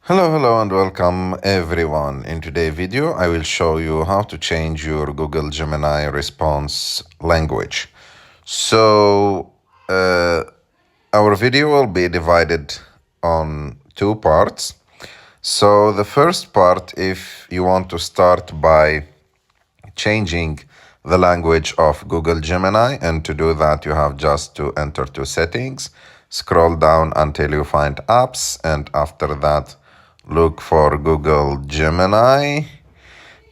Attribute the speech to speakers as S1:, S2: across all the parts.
S1: Hello and welcome everyone. In today's video, I will show you how to change your Google Gemini response language. So, our video will be divided on two parts. So, the first part, if you want to start by changing the language of Google Gemini, and to do that, you have just to enter to settings, scroll down until you find apps, and after that, look for Google Gemini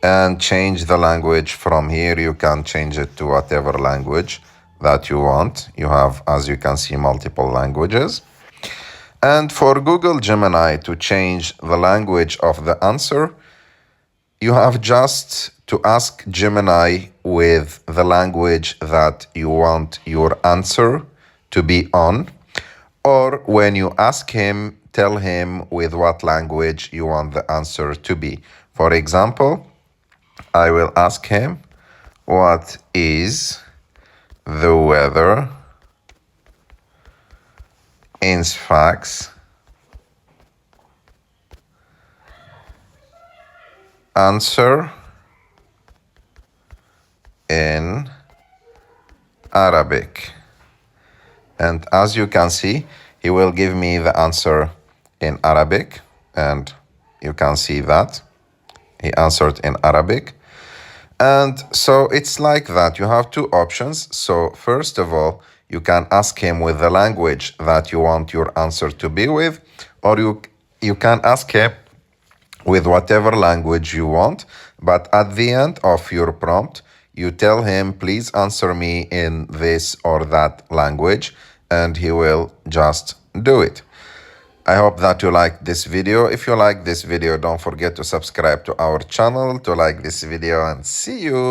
S1: and change the language. From here you can change it to whatever language that you want. You have, as you can see, multiple languages. And for Google Gemini to change the language of the answer, you have just to ask Gemini with the language that you want your answer to be on, or when you ask him, tell him with what language you want the answer to be. For example, I will ask him, what is the weather in Sfax? Answer in Arabic. And as you can see, he will give me the answer in Arabic, and you can see that he answered in Arabic. And so it's like that. You have two options. So first of all, you can ask him with the language that you want your answer to be with, or you can ask him with whatever language you want. But at the end of your prompt, you tell him, please answer me in this or that language, and he will just do it. I hope that you liked this video. If you like this video, don't forget to subscribe to our channel to like this video, and see you.